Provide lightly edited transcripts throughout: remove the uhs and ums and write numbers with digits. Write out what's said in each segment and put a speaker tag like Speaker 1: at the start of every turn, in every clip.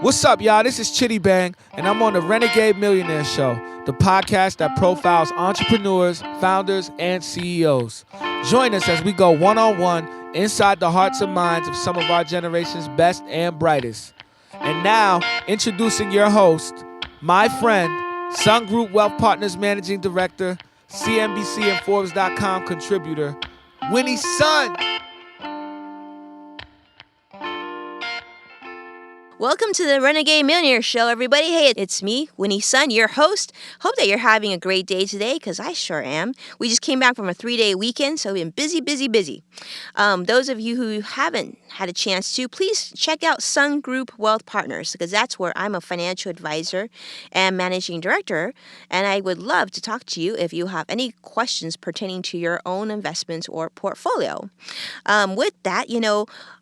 Speaker 1: What's up, y'all? This is Chitty Bang, and I'm on the Renegade Millionaire Show, the podcast that profiles entrepreneurs, founders, and CEOs. Join us as we go one-on-one inside the hearts and minds of some of our generation's best and brightest. And now, introducing your host, my friend, Sun Group Wealth Partners Managing Director, CNBC and Forbes.com contributor, Winnie Sun.
Speaker 2: Welcome to the Renegade Millionaire Show, everybody. Hey, it's me, Winnie Sun, your host. Hope that you're having a great day today, because I sure am. We just came back from a 3-day weekend, so we've been busy. Those of you who haven't had a chance to, please check out Sun Group Wealth Partners, because that's where I'm a financial advisor and managing director, and I would love to talk to you if you have any questions pertaining to your own investments or portfolio. With that,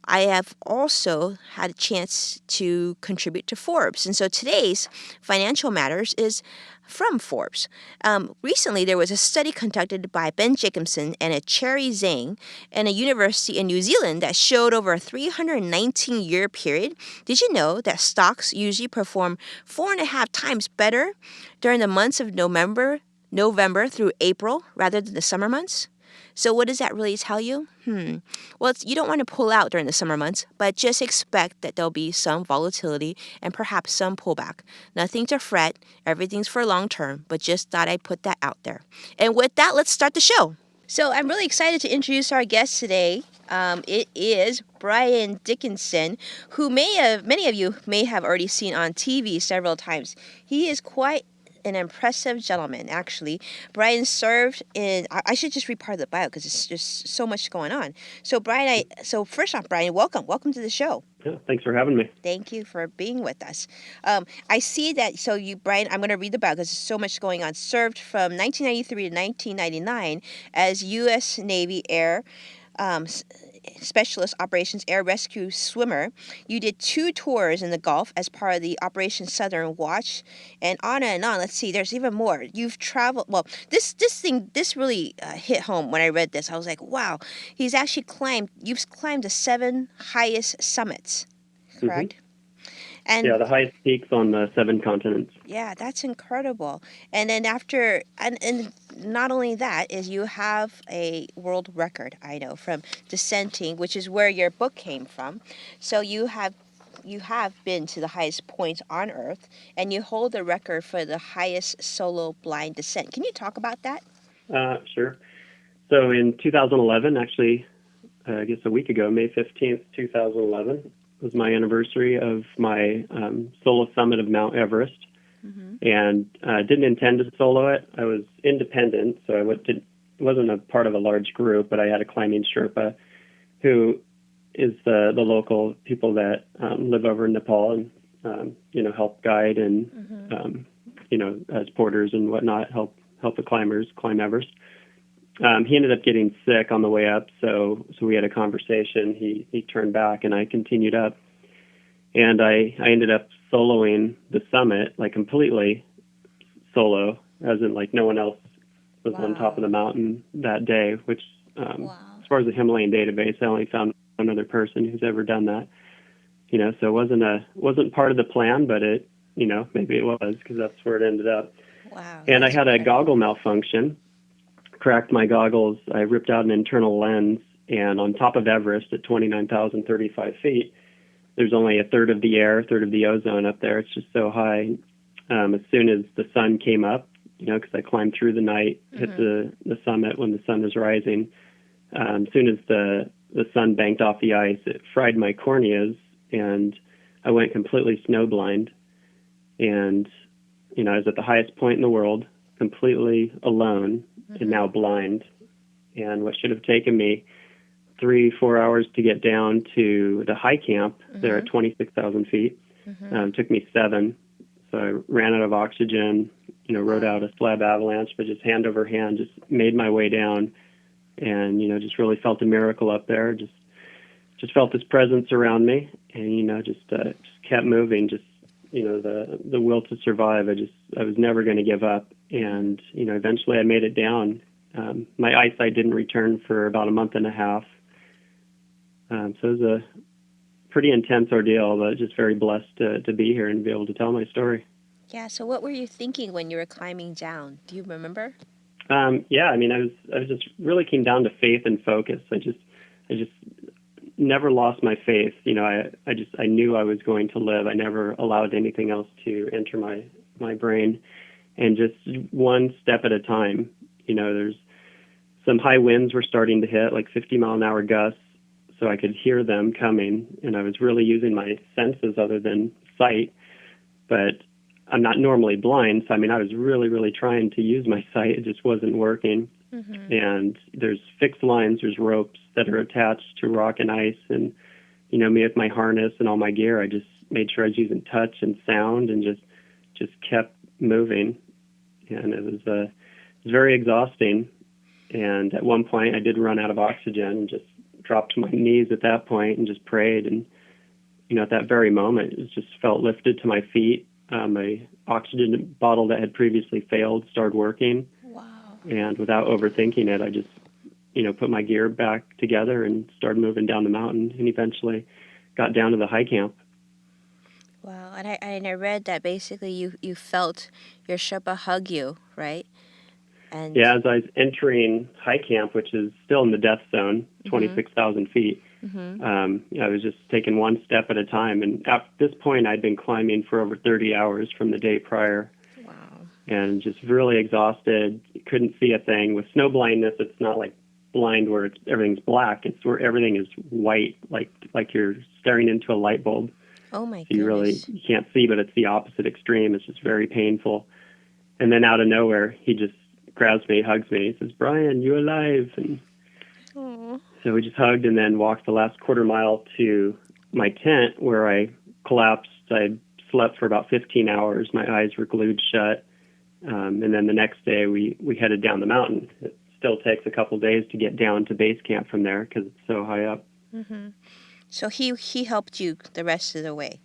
Speaker 2: I have also had a chance to contribute to Forbes. And so today's Financial Matters is from Forbes. Recently, there was a study conducted by Ben Dickinson and a Cherry Zhang in a university in New Zealand that showed over a 319-year period. Did you know that stocks usually perform 4.5 times better during the months of November through April rather than the summer months? So what does that really tell you? Well, you don't want to pull out during the summer months, but just expect that there'll be some volatility and perhaps some pullback. Nothing to fret. Everything's for long term, but just thought I'd put that out there. And with that, let's start the show. So I'm really excited to introduce our guest today. It is Brian Dickinson, who many of you may have already seen on TV several times. He is quite an impressive gentleman, actually. Brian served in, I should just read part of the bio because it's just so much going on. So first off, Brian, welcome to the show.
Speaker 3: Yeah, thanks for having me.
Speaker 2: Thank you for being with us. I see that, Brian, I'm going to read the bio because there's so much going on. Served from 1993 to 1999 as U.S. Navy Air Specialist Operations Air Rescue Swimmer. You did 2 tours in the Gulf as part of the Operation Southern Watch, and on and on. Let's see, there's even more. You've traveled, well, this really hit home when I read this. I was like, wow, you've climbed the 7 highest summits, correct?
Speaker 3: Mm-hmm.
Speaker 2: And
Speaker 3: yeah, the highest peaks on the 7 continents.
Speaker 2: Yeah, that's incredible. And then and not only that, is you have a world record, I know, from descenting, which is where your book came from. So you have been to the highest point on Earth, and you hold the record for the highest solo blind descent. Can you talk about that?
Speaker 3: Sure. So in 2011, actually, I guess a week ago, May 15th, 2011, was my anniversary of my solo summit of Mount Everest. Mm-hmm. And didn't intend to solo it. I was independent, so I wasn't a part of a large group, but I had a climbing Sherpa who is the local people that live over in Nepal and, help guide and, mm-hmm. As porters and whatnot, help the climbers climb Everest. He ended up getting sick on the way up, so we had a conversation. He turned back, and I continued up. And I ended up soloing the summit, like completely solo, as in like no one else was on top of the mountain that day, which as far as the Himalayan database, I only found one other person who's ever done that. So it wasn't part of the plan, but it, maybe it was, because that's where it ended up.
Speaker 2: Wow.
Speaker 3: And I had a goggle malfunction, cracked my goggles. I ripped out an internal lens, and on top of Everest at 29,035 feet, there's only a third of the air, a third of the ozone up there. It's just so high. As soon as the sun came up, because I climbed through the night, mm-hmm. hit the summit when the sun was rising. As soon as the sun banked off the ice, it fried my corneas, and I went completely snowblind. And, I was at the highest point in the world, completely alone, mm-hmm. and now blind. And what should have taken me 3-4 hours to get down to the high camp, mm-hmm. there at 26,000 feet. Mm-hmm. Took me 7. So I ran out of oxygen, rode out a slab avalanche, but just hand over hand, just made my way down, and, just really felt a miracle up there. Just felt this presence around me, and, just kept moving, the will to survive. I was never going to give up. And, eventually I made it down. My eyesight didn't return for about a month and a half. So it was a pretty intense ordeal, but just very blessed to be here and be able to tell my story.
Speaker 2: Yeah. So what were you thinking when you were climbing down? Do you remember?
Speaker 3: Yeah, I mean, I was just really came down to faith and focus. I just never lost my faith. You know, I knew I was going to live. I never allowed anything else to enter my brain, and just one step at a time. You know, there's some high winds were starting to hit, like 50-mile-an-hour gusts, so I could hear them coming, and I was really using my senses other than sight. But I'm not normally blind, so I mean, I was really, really trying to use my sight. It just wasn't working. And there's fixed lines, there's ropes that are attached to rock and ice, and you know, me with my harness and all my gear, I just made sure I was using touch and sound, and just kept moving. And it was very exhausting. And at one point, I did run out of oxygen and just dropped to my knees at that point and just prayed. And you know, at that very moment, it just felt lifted to my feet. My oxygen bottle that had previously failed started working.
Speaker 2: Wow.
Speaker 3: And without overthinking it, I just, you know, put my gear back together and started moving down the mountain, and eventually got down to the high camp.
Speaker 2: Wow. And I read that basically you felt your Sherpa hug you, right? And
Speaker 3: Yeah, as I was entering high camp, which is still in the death zone, 26,000 feet, I was just taking one step at a time. And at this point, I'd been climbing for over 30 hours from the day prior.
Speaker 2: Wow.
Speaker 3: And just really exhausted, couldn't see a thing. With snow blindness, it's not like blind where everything's black. It's where everything is white, like you're staring into a light bulb.
Speaker 2: Oh my
Speaker 3: So
Speaker 2: goodness.
Speaker 3: you can't see, but it's the opposite extreme. It's just very painful. And then out of nowhere, he just grabs me, hugs me. He says, "Brian, you alive?" And
Speaker 2: Aww.
Speaker 3: so we just hugged, and then walked the last quarter mile to my tent, where I collapsed. I slept for about 15 hours. My eyes were glued shut. And then the next day, we headed down the mountain. It still takes a couple days to get down to base camp from there because it's so high up.
Speaker 2: So he helped you the rest of the way.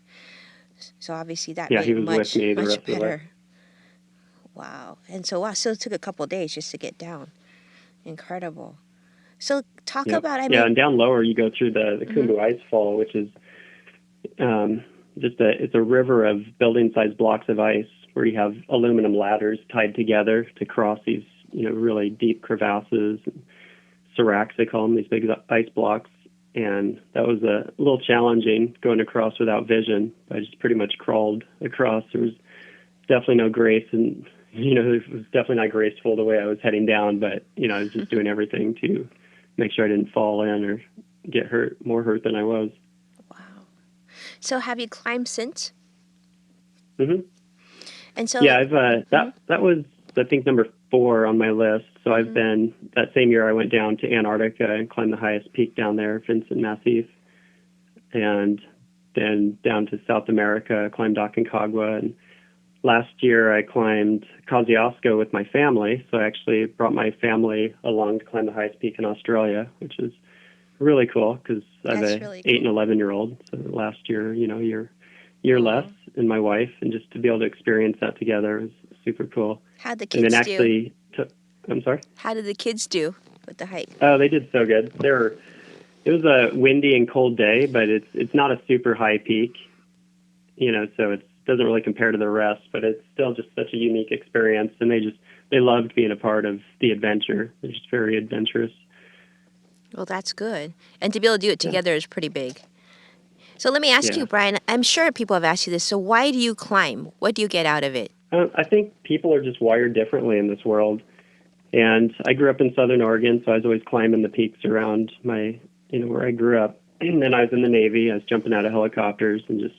Speaker 2: So obviously that
Speaker 3: Yeah,
Speaker 2: made
Speaker 3: he
Speaker 2: it
Speaker 3: was
Speaker 2: much,
Speaker 3: with me the
Speaker 2: much
Speaker 3: rest of the way.
Speaker 2: better. Wow. And so so it took a couple of days just to get down. Incredible. So talk
Speaker 3: Yep.
Speaker 2: about, I
Speaker 3: Yeah,
Speaker 2: mean,
Speaker 3: and down lower you go through the Khumbu Ice Fall, which is it's a river of building-sized blocks of ice where you have aluminum ladders tied together to cross these, you know, really deep crevasses, seracs they call them, these big ice blocks. And that was a little challenging going across without vision. I just pretty much crawled across. There was definitely no grace, and you know, it was definitely not graceful the way I was heading down. But you know, I was just doing everything to make sure I didn't fall in or get more hurt than I was.
Speaker 2: wow. So have you climbed since?
Speaker 3: hmm
Speaker 2: And so,
Speaker 3: Yeah, I've that was, I think, number 4 on my list. So I've been, that same year I went down to Antarctica and climbed the highest peak down there, Vincent Massif, and then down to South America, climbed Aconcagua, and last year I climbed Kosciuszko with my family. So I actually brought my family along to climb the highest peak in Australia, which is really cool because I have
Speaker 2: That's
Speaker 3: a
Speaker 2: really
Speaker 3: 8 and 11-year-old. So last year, you know, year less, and my wife, and just to be able to experience that together is super cool.
Speaker 2: how'd the
Speaker 3: And then
Speaker 2: kids do?
Speaker 3: actually, I'm sorry?
Speaker 2: How did the kids do with the hike?
Speaker 3: Oh, they did so good. It was a windy and cold day, but it's not a super high peak, you know, so it doesn't really compare to the rest, but it's still just such a unique experience, and they loved being a part of the adventure. They're just very adventurous.
Speaker 2: Well, that's good. And to be able to do it together is pretty big. So let me ask
Speaker 3: Yeah.
Speaker 2: you, Brian, I'm sure people have asked you this. So why do you climb? What do you get out of it?
Speaker 3: I think people are just wired differently in this world. And I grew up in Southern Oregon, so I was always climbing the peaks around where I grew up. And then I was in the Navy. I was jumping out of helicopters and just,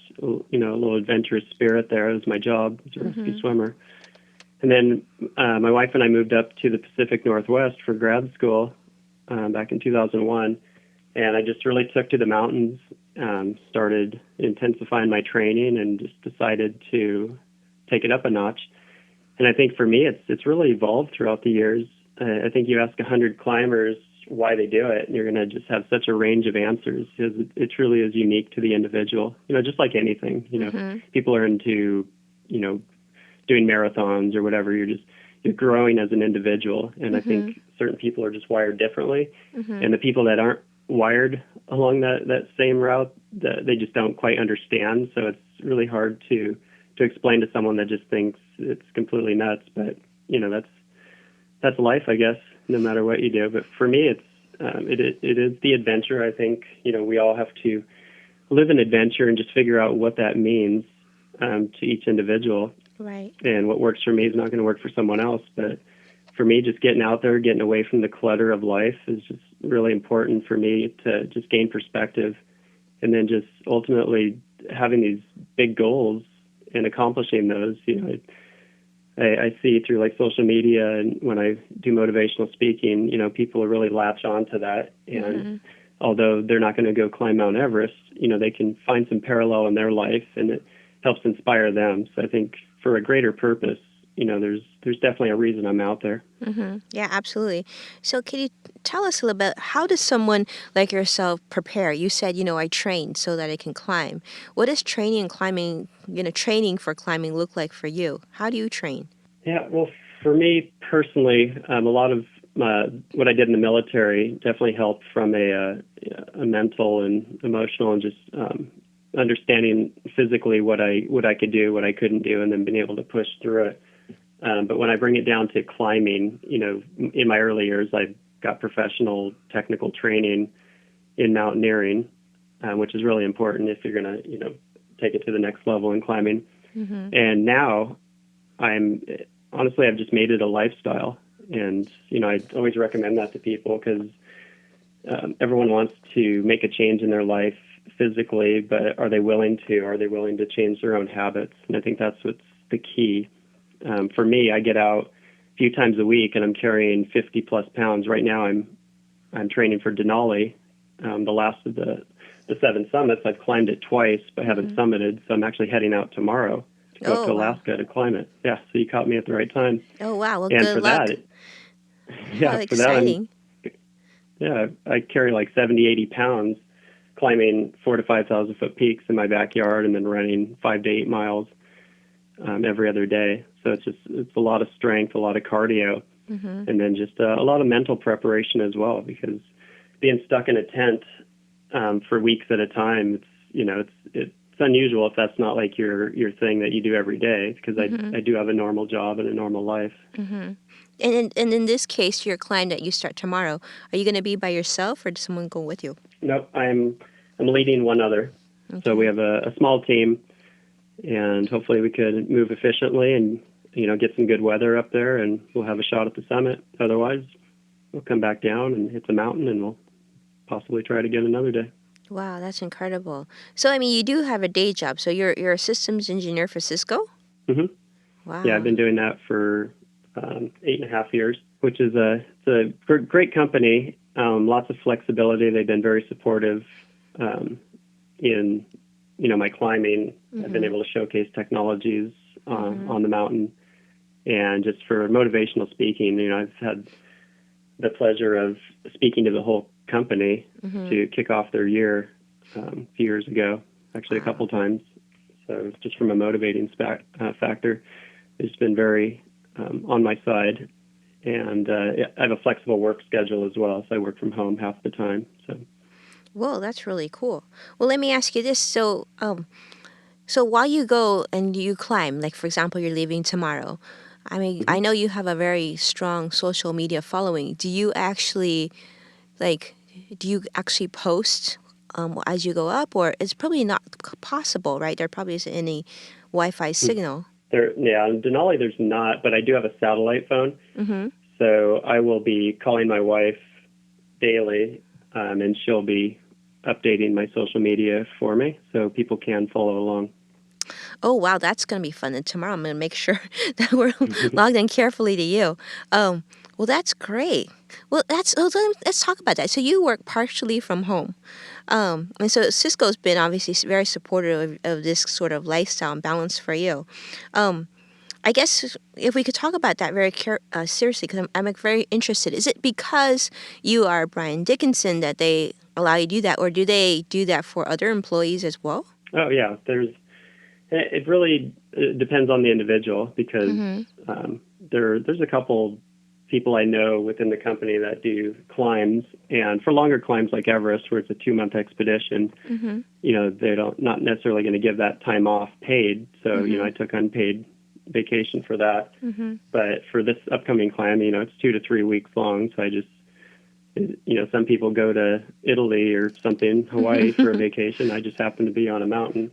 Speaker 3: you know, a little adventurous spirit there. It was my job as a rescue swimmer. And then my wife and I moved up to the Pacific Northwest for grad school back in 2001. And I just really took to the mountains, started intensifying my training, and just decided to take it up a notch. And I think for me, it's really evolved throughout the years. I think you ask 100 climbers why they do it, and you're going to just have such a range of answers, because it truly is unique to the individual. You know, just like anything, you know, people are into, you know, doing marathons or whatever. You're growing as an individual. And I think certain people are just wired differently. And the people that aren't wired along that same route. That they just don't quite understand. So it's really hard to explain to someone that just thinks it's completely nuts. But that's life, I guess, no matter what you do. But for me, it is the adventure. I think we all have to live an adventure and just figure out what that means to each individual.
Speaker 2: Right.
Speaker 3: And what works for me is not going to work for someone else. But for me, just getting out there, getting away from the clutter of life is just really important for me to just gain perspective, and then just ultimately having these big goals and accomplishing those. I see through like social media and when I do motivational speaking, people really latch on to that. And although they're not going to go climb Mount Everest, they can find some parallel in their life, and it helps inspire them. So I think for a greater purpose, there's definitely a reason I'm out there.
Speaker 2: Yeah, absolutely. So can you tell us a little bit, how does someone like yourself prepare? You said, I train so that I can climb. What does training and climbing, training for climbing look like for you? How do you train?
Speaker 3: Yeah, well, for me personally, a lot of what I did in the military definitely helped from a mental and emotional and just understanding physically what I could do, what I couldn't do, and then being able to push through it. But when I bring it down to climbing, in my early years, I got professional technical training in mountaineering, which is really important if you're going to, take it to the next level in climbing. And now I've just made it a lifestyle. And, I always recommend that to people because everyone wants to make a change in their life physically, but are they willing to? Are they willing to change their own habits? And I think that's what's the key. For me, I get out a few times a week and I'm carrying 50 plus pounds. Right now I'm training for Denali, the last of the 7 summits. I've climbed it twice, but haven't summited. So I'm actually heading out tomorrow to go up to Alaska to climb it. Yeah. So you caught me at the right time.
Speaker 2: Oh, wow. Well,
Speaker 3: and
Speaker 2: good
Speaker 3: for
Speaker 2: luck.
Speaker 3: That,
Speaker 2: How exciting.
Speaker 3: I carry like 70, 80 pounds climbing 4,000 to 5,000 foot peaks in my backyard and then running 5 to 8 miles every other day. So it's a lot of strength, a lot of cardio, and then just a lot of mental preparation as well, because being stuck in a tent for weeks at a time, it's unusual if that's not like your thing that you do every day, because I do have a normal job and a normal life.
Speaker 2: And in this case, your climb that you start tomorrow, are you going to be by yourself or does someone go with you?
Speaker 3: Nope, I'm leading one other. Okay. So we have a small team, and hopefully we could move efficiently and get some good weather up there, and we'll have a shot at the summit. Otherwise, we'll come back down and hit the mountain, and we'll possibly try it again another day.
Speaker 2: Wow, that's incredible. So, you do have a day job. So you're a systems engineer for Cisco?
Speaker 3: Mm-hmm.
Speaker 2: Wow.
Speaker 3: Yeah, I've been doing that for 8.5 years, which is it's a great company. Lots of flexibility. They've been very supportive in my climbing. I've been able to showcase technologies on the mountain, and just for motivational speaking, I've had the pleasure of speaking to the whole company to kick off their year a few years ago, actually a couple times. So just from a motivating factor, it's been very on my side. And I have a flexible work schedule as well, so I work from home half the time.
Speaker 2: Whoa, that's really cool. Well, let me ask you this. So while you go and you climb, like, for example, you're leaving tomorrow, I know you have a very strong social media following. Do you actually post as you go up, or it's probably not possible, right? There probably isn't any Wi-Fi signal.
Speaker 3: On Denali there's not, but I do have a satellite phone. So I will be calling my wife daily, and she'll be updating my social media for me, so people can follow along.
Speaker 2: Oh, wow, that's going to be fun. And tomorrow I'm going to make sure that we're logged in carefully to you. Well, that's great. Well, let's talk about that. So you work partially from home. And so Cisco's been obviously very supportive of this sort of lifestyle and balance for you. I guess if we could talk about that very seriously, because I'm very interested. Is it because you are Brian Dickinson that they allow you to do that, or do they do that for other employees as well?
Speaker 3: Oh, yeah. It really depends on the individual, because there's a couple people I know within the company that do climbs, and for longer climbs like Everest, where it's a 2-month expedition, they not necessarily going to give that time off paid. So, I took unpaid vacation for that. But for this upcoming climb, it's 2 to 3 weeks long. So I just, some people go to Italy or something, Hawaii for a vacation. I just happen to be on a mountain.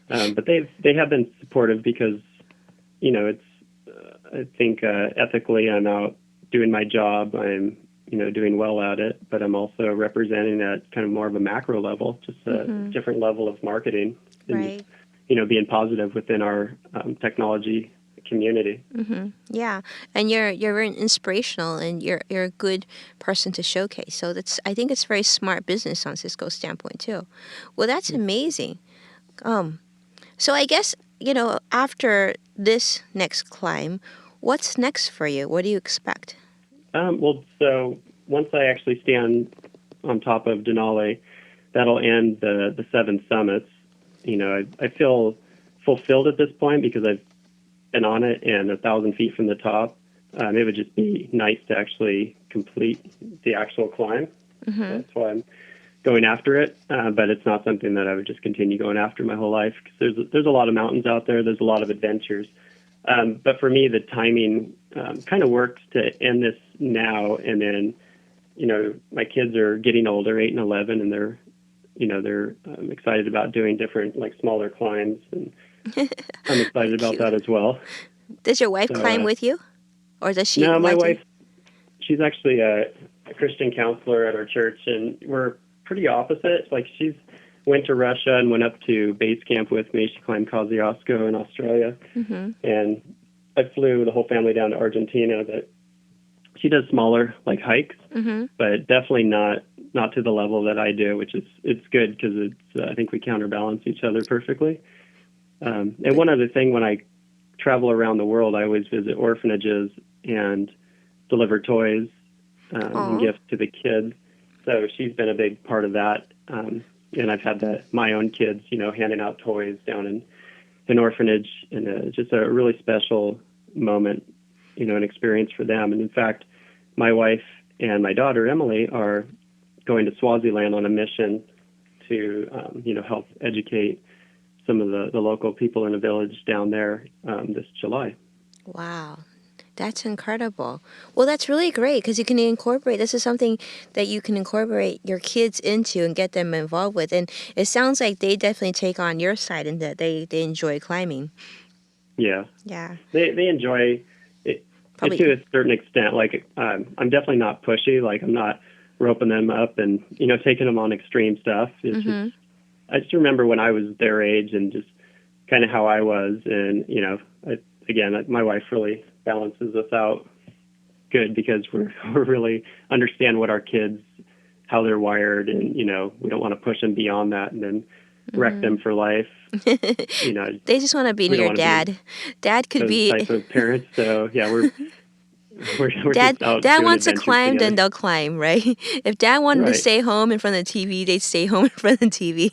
Speaker 3: But they have been supportive because, it's, I think ethically I'm out doing my job. I'm, doing well at it, but I'm also representing at kind of more of a macro level, just a different level of marketing. And, being positive within our technology community.
Speaker 2: Yeah, and you're very inspirational, and you're a good person to showcase. So I think it's very smart business on Cisco's standpoint too. Well, that's amazing. So I guess after this next climb, what's next for you? What do you expect?
Speaker 3: So once I actually stand on top of Denali, that'll end the 7 summits. I feel fulfilled at this point because I've been on it and 1,000 feet from the top. It would just be nice to actually complete the actual climb. That's why I'm going after it. But it's not something that I would just continue going after my whole life, because there's a lot of mountains out there. There's a lot of adventures. But for me, the timing kind of works to end this now. And then, my kids are getting older, 8 and 11, and they're excited about doing different, like, smaller climbs. And I'm excited about that as well.
Speaker 2: Does your wife climb with you? Or does she?
Speaker 3: No, my wife, she's actually a Christian counselor at our church, and we're pretty opposite. Like, she's went to Russia and went up to base camp with me. She climbed Kosciuszko in Australia. And I flew the whole family down to Argentina. But she does smaller, like, hikes, but definitely not to the level that I do, which it's good because it's I think we counterbalance each other perfectly. And one other thing, when I travel around the world, I always visit orphanages and deliver toys and gifts to the kids. So she's been a big part of that. And I've had my own kids, handing out toys down in an orphanage, and just a really special moment, an experience for them. And in fact, my wife and my daughter, Emily, are going to Swaziland on a mission to, help educate some of the local people in a village down there this July.
Speaker 2: Wow. That's incredible. Well, that's really great because you can incorporate, this is something that you can incorporate your kids into and get them involved with. And it sounds like they definitely take on your side and that they enjoy climbing.
Speaker 3: Yeah.
Speaker 2: Yeah.
Speaker 3: They enjoy it to a certain extent. Like, I'm definitely not pushy. Like, I'm not roping them up and, taking them on extreme stuff. It's I just remember when I was their age and just kind of how I was. And, my wife really balances us out good because we really understand what our kids, how they're wired. And, we don't want to push them beyond that and then wreck them for life.
Speaker 2: They just want to be near Dad. Dad could be
Speaker 3: type of parents. So, yeah, we're
Speaker 2: Dad,
Speaker 3: just out
Speaker 2: Dad
Speaker 3: doing
Speaker 2: wants to
Speaker 3: adventures
Speaker 2: climb,
Speaker 3: together.
Speaker 2: then they'll climb, right? If Dad wanted to stay home in front of the TV, they'd stay home in front of the TV.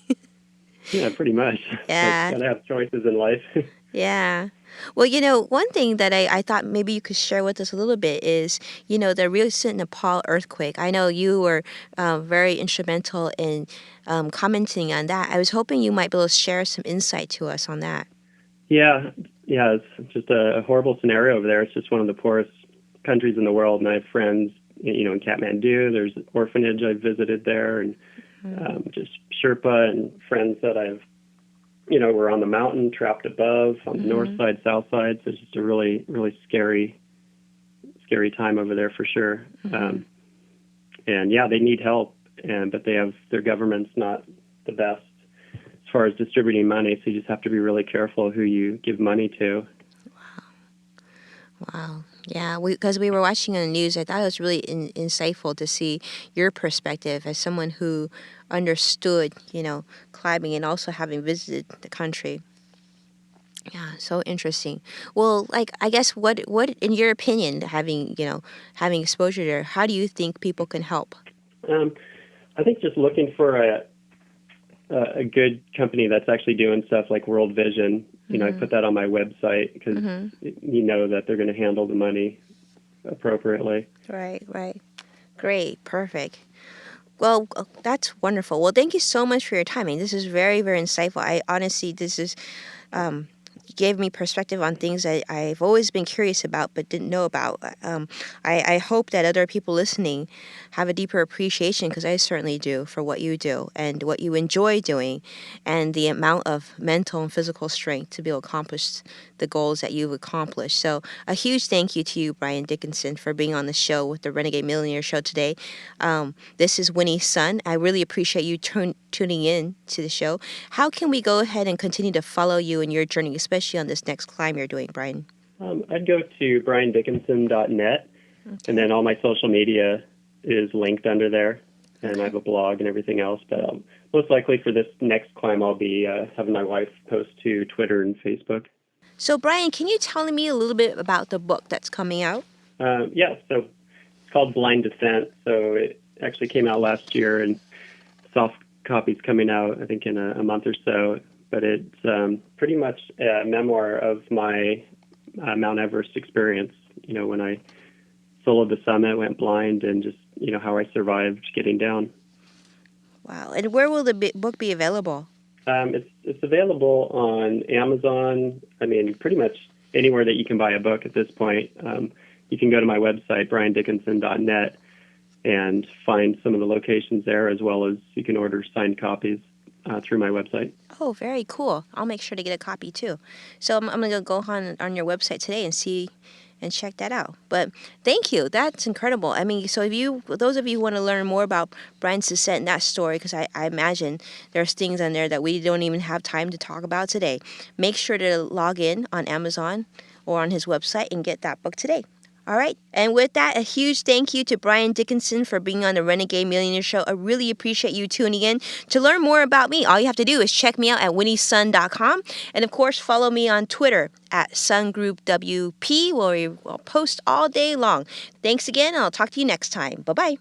Speaker 3: Yeah, pretty much.
Speaker 2: Yeah.
Speaker 3: Gotta have choices in life.
Speaker 2: Yeah. Well, one thing that I thought maybe you could share with us a little bit is, the recent Nepal earthquake. I know you were very instrumental in commenting on that. I was hoping you might be able to share some insight to us on that.
Speaker 3: Yeah, it's just a horrible scenario over there. It's just one of the poorest countries in the world, and I have friends, in Kathmandu. There's an orphanage I've visited there, and just Sherpa and friends that I've, were on the mountain, trapped above, on the north side, south side. So it's just a really, really scary time over there for sure. And yeah, they need help, but their government's not the best as far as distributing money. So you just have to be really careful who you give money to.
Speaker 2: Wow. Yeah, because we were watching on the news, I thought it was really insightful to see your perspective as someone who understood, climbing and also having visited the country. Yeah, so interesting. Well, I guess what in your opinion, having exposure there, how do you think people can help?
Speaker 3: I think just looking for a good company that's actually doing stuff like World Vision. I put that on my website because that they're going to handle the money appropriately.
Speaker 2: Right, right. Great, perfect. Well, that's wonderful. Well, thank you so much for your time. I mean, this is very, very insightful. I honestly, this is um, gave me perspective on things I've always been curious about but didn't know about. I hope that other people listening have a deeper appreciation, because I certainly do, for what you do and what you enjoy doing, and the amount of mental and physical strength to be able to accomplish the goals that you've accomplished. So a huge thank you to you, Brian Dickinson, for being on the show with the Renegade Millionaire Show today. This is Winnie's son. I really appreciate you tuning in to the show. How can we go ahead and continue to follow you in your journey, especially on this next climb you're doing, Brian?
Speaker 3: I'd go to briandickinson.net, and then all my social media is linked under there, and I have a blog and everything else. But most likely for this next climb, I'll be having my wife post to Twitter and Facebook.
Speaker 2: So, Brian, can you tell me a little bit about the book that's coming out?
Speaker 3: Yeah, so it's called Blind Descent. So it actually came out last year, and soft copy's coming out, I think, in a month or so. But it's pretty much a memoir of my Mount Everest experience. You know, when I soloed the summit, went blind, and just, you know, how I survived getting down.
Speaker 2: Wow. And where will the book be available?
Speaker 3: It's available on Amazon. I mean, pretty much anywhere that you can buy a book at this point. You can go to my website, briandickinson.net, and find some of the locations there, as well as you can order signed copies through my website.
Speaker 2: Oh, very cool. I'll make sure to get a copy too. So I'm going to go on your website today and see and check that out. But thank you. That's incredible. I mean, so those of you who want to learn more about Brian's descent and that story, because I imagine there's things on there that we don't even have time to talk about today, make sure to log in on Amazon or on his website and get that book today. All right. And with that, a huge thank you to Brian Dickinson for being on the Renegade Millionaire Show. I really appreciate you tuning in. To learn more about me, all you have to do is check me out at winniesun.com. And of course, follow me on Twitter at SunGroupWP, where we will post all day long. Thanks again, and I'll talk to you next time. Bye-bye.